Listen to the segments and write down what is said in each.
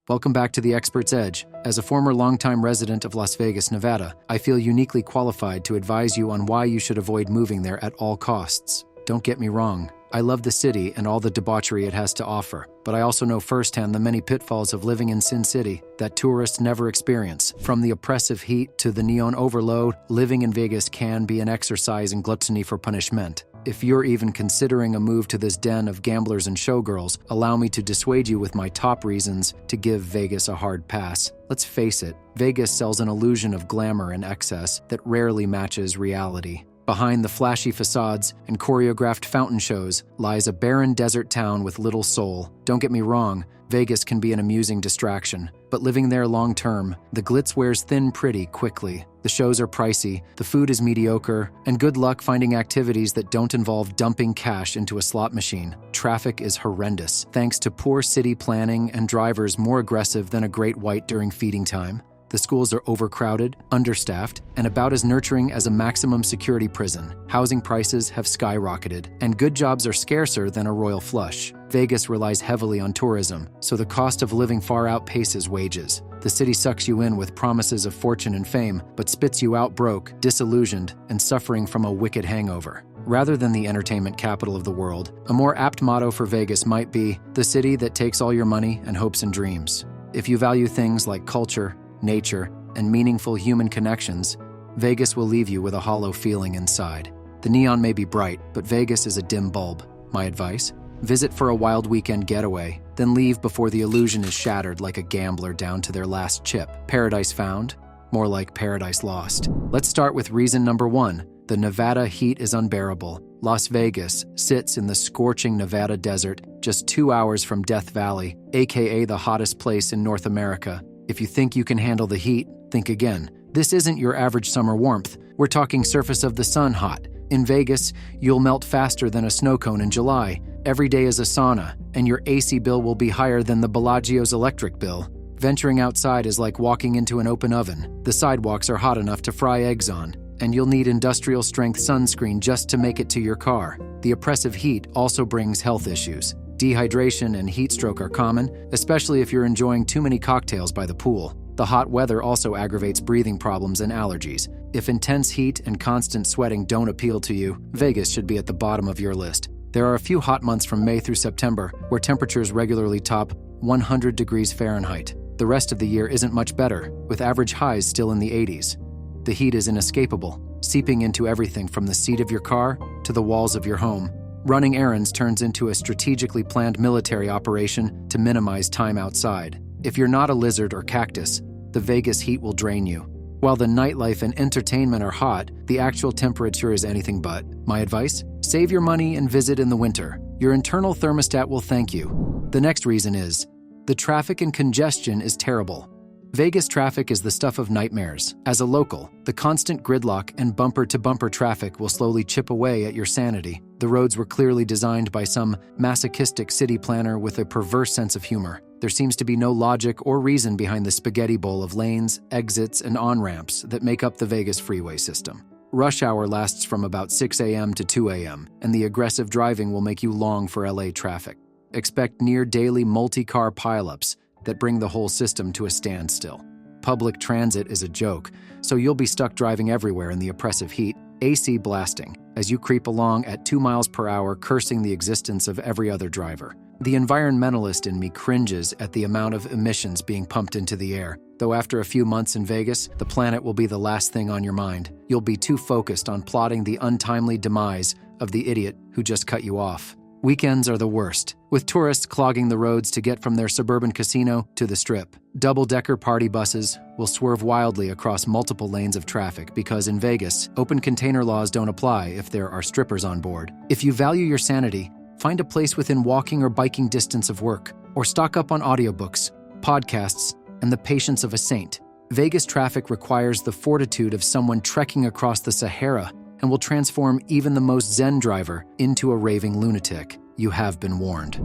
Welcome back to The Expert's Edge. As a former longtime resident of Las Vegas, Nevada, I feel uniquely qualified to advise you on why you should avoid moving there at all costs. Don't get me wrong, I love the city and all the debauchery it has to offer, but I also know firsthand the many pitfalls of living in Sin City that tourists never experience. From the oppressive heat to the neon overload, living in Vegas can be an exercise in gluttony for punishment. If you're even considering a move to this den of gamblers and showgirls, allow me to dissuade you with my top reasons to give Vegas a hard pass. Let's face it, Vegas sells an illusion of glamour and excess that rarely matches reality. Behind the flashy facades and choreographed fountain shows lies a barren desert town with little soul. Don't get me wrong, Vegas can be an amusing distraction, but living there long-term, the glitz wears thin pretty quickly. The shows are pricey, the food is mediocre, and good luck finding activities that don't involve dumping cash into a slot machine. Traffic is horrendous, thanks to poor city planning and drivers more aggressive than a great white during feeding time. The schools are overcrowded, understaffed, and about as nurturing as a maximum security prison. Housing prices have skyrocketed, and good jobs are scarcer than a royal flush. Vegas relies heavily on tourism, so the cost of living far outpaces wages. The city sucks you in with promises of fortune and fame, but spits you out broke, disillusioned, and suffering from a wicked hangover. Rather than the entertainment capital of the world, a more apt motto for Vegas might be, the city that takes all your money and hopes and dreams. If you value things like culture, nature, and meaningful human connections, Vegas will leave you with a hollow feeling inside. The neon may be bright, but Vegas is a dim bulb. My advice? Visit for a wild weekend getaway, then leave before the illusion is shattered like a gambler down to their last chip. Paradise found? More like paradise lost. Let's start with reason number 1. The Nevada heat is unbearable. Las Vegas sits in the scorching Nevada desert, just 2 hours from Death Valley, aka the hottest place in North America. If you think you can handle the heat, think again. This isn't your average summer warmth. We're talking surface of the sun hot. In Vegas, you'll melt faster than a snow cone in July. Every day is a sauna, and your AC bill will be higher than the Bellagio's electric bill. Venturing outside is like walking into an open oven. The sidewalks are hot enough to fry eggs on, and you'll need industrial-strength sunscreen just to make it to your car. The oppressive heat also brings health issues. Dehydration and heat stroke are common, especially if you're enjoying too many cocktails by the pool. The hot weather also aggravates breathing problems and allergies. If intense heat and constant sweating don't appeal to you, Vegas should be at the bottom of your list. There are a few hot months from May through September where temperatures regularly top 100 degrees Fahrenheit. The rest of the year isn't much better, with average highs still in the 80s. The heat is inescapable, seeping into everything from the seat of your car to the walls of your home. Running errands turns into a strategically planned military operation to minimize time outside. If you're not a lizard or cactus, the Vegas heat will drain you. While the nightlife and entertainment are hot, the actual temperature is anything but. My advice? Save your money and visit in the winter. Your internal thermostat will thank you. The next reason is, the traffic and congestion is terrible. Vegas traffic is the stuff of nightmares. As a local, the constant gridlock and bumper-to-bumper traffic will slowly chip away at your sanity. The roads were clearly designed by some masochistic city planner with a perverse sense of humor. There seems to be no logic or reason behind the spaghetti bowl of lanes, exits, and on-ramps that make up the Vegas freeway system. Rush hour lasts from about 6 a.m. to 2 a.m., and the aggressive driving will make you long for LA traffic. Expect near-daily multi-car pileups that bring the whole system to a standstill. Public transit is a joke, so you'll be stuck driving everywhere in the oppressive heat, AC blasting, as you creep along at 2 miles per hour, cursing the existence of every other driver. The environmentalist in me cringes at the amount of emissions being pumped into the air, though after a few months in Vegas, the planet will be the last thing on your mind. You'll be too focused on plotting the untimely demise of the idiot who just cut you off. Weekends are the worst, with tourists clogging the roads to get from their suburban casino to the Strip. Double-decker party buses will swerve wildly across multiple lanes of traffic because in Vegas, open container laws don't apply if there are strippers on board. If you value your sanity, find a place within walking or biking distance of work, or stock up on audiobooks, podcasts, and the patience of a saint. Vegas traffic requires the fortitude of someone trekking across the Sahara and will transform even the most zen driver into a raving lunatic. You have been warned.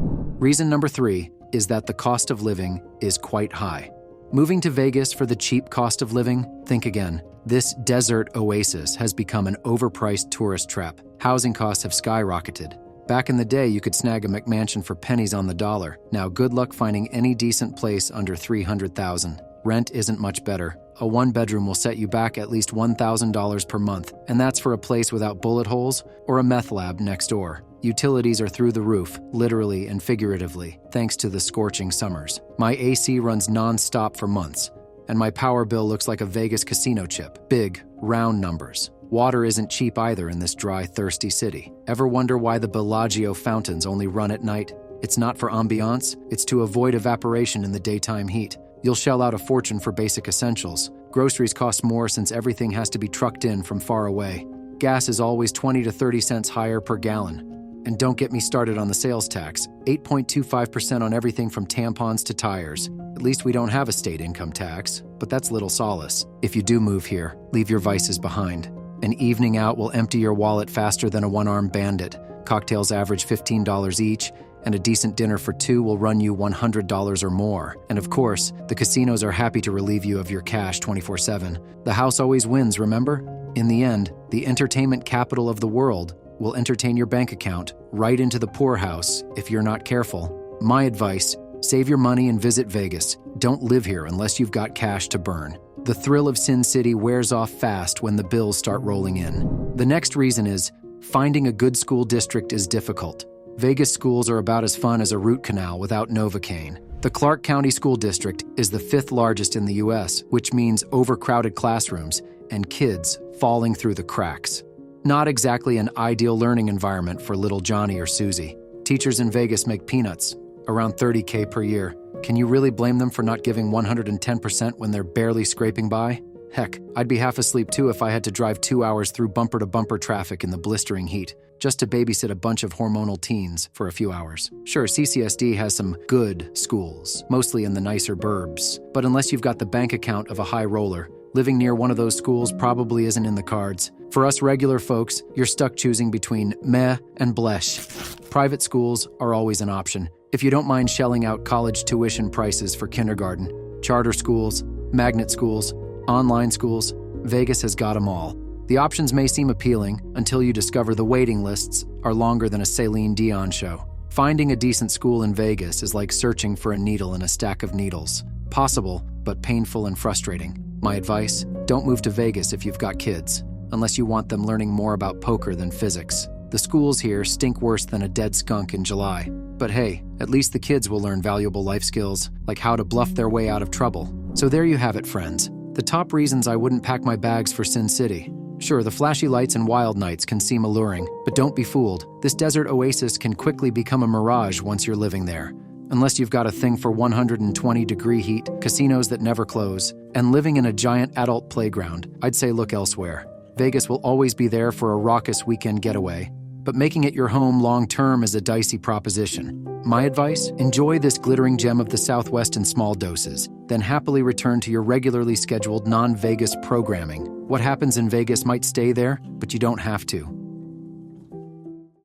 Reason number 3 is that the cost of living is quite high. Moving to Vegas for the cheap cost of living? Think again. This desert oasis has become an overpriced tourist trap. Housing costs have skyrocketed. Back in the day, you could snag a McMansion for pennies on the dollar. Now, good luck finding any decent place under $300,000. Rent isn't much better. A one-bedroom will set you back at least $1,000 per month, and that's for a place without bullet holes or a meth lab next door. Utilities are through the roof, literally and figuratively, thanks to the scorching summers. My AC runs non-stop for months, and my power bill looks like a Vegas casino chip. Big, round numbers. Water isn't cheap either in this dry, thirsty city. Ever wonder why the Bellagio fountains only run at night? It's not for ambiance, it's to avoid evaporation in the daytime heat. You'll shell out a fortune for basic essentials. Groceries cost more since everything has to be trucked in from far away. Gas is always 20 to 30 cents higher per gallon. And don't get me started on the sales tax, 8.25% on everything from tampons to tires. At least we don't have a state income tax, but that's little solace. If you do move here, leave your vices behind. An evening out will empty your wallet faster than a one-armed bandit. Cocktails average $15 each, and a decent dinner for two will run you $100 or more. And of course, the casinos are happy to relieve you of your cash 24/7. The house always wins, remember? In the end, the entertainment capital of the world will entertain your bank account right into the poorhouse if you're not careful. My advice, save your money and visit Vegas. Don't live here unless you've got cash to burn. The thrill of Sin City wears off fast when the bills start rolling in. The next reason is, finding a good school district is difficult. Vegas schools are about as fun as a root canal without Novocaine. The Clark County School District is the 5th largest in the U.S., which means overcrowded classrooms and kids falling through the cracks. Not exactly an ideal learning environment for little Johnny or Susie. Teachers in Vegas make peanuts, around $30K per year. Can you really blame them for not giving 110% when they're barely scraping by? Heck, I'd be half asleep too if I had to drive 2 hours through bumper-to-bumper traffic in the blistering heat, just to babysit a bunch of hormonal teens for a few hours. Sure, CCSD has some good schools, mostly in the nicer burbs, but unless you've got the bank account of a high roller, living near one of those schools probably isn't in the cards. For us regular folks, you're stuck choosing between meh and blesh. Private schools are always an option, if you don't mind shelling out college tuition prices for kindergarten. Charter schools, magnet schools, online schools, Vegas has got them all. The options may seem appealing until you discover the waiting lists are longer than a Celine Dion show. Finding a decent school in Vegas is like searching for a needle in a stack of needles. Possible, but painful and frustrating. My advice, don't move to Vegas if you've got kids, unless you want them learning more about poker than physics. The schools here stink worse than a dead skunk in July. But hey, at least the kids will learn valuable life skills, like how to bluff their way out of trouble. So there you have it, friends. The top reasons I wouldn't pack my bags for Sin City. Sure, the flashy lights and wild nights can seem alluring, but don't be fooled. This desert oasis can quickly become a mirage once you're living there. Unless you've got a thing for 120-degree heat, casinos that never close, and living in a giant adult playground, I'd say look elsewhere. Vegas will always be there for a raucous weekend getaway, but making it your home long-term is a dicey proposition. My advice, enjoy this glittering gem of the Southwest in small doses, then happily return to your regularly scheduled non-Vegas programming. What happens in Vegas might stay there, but you don't have to.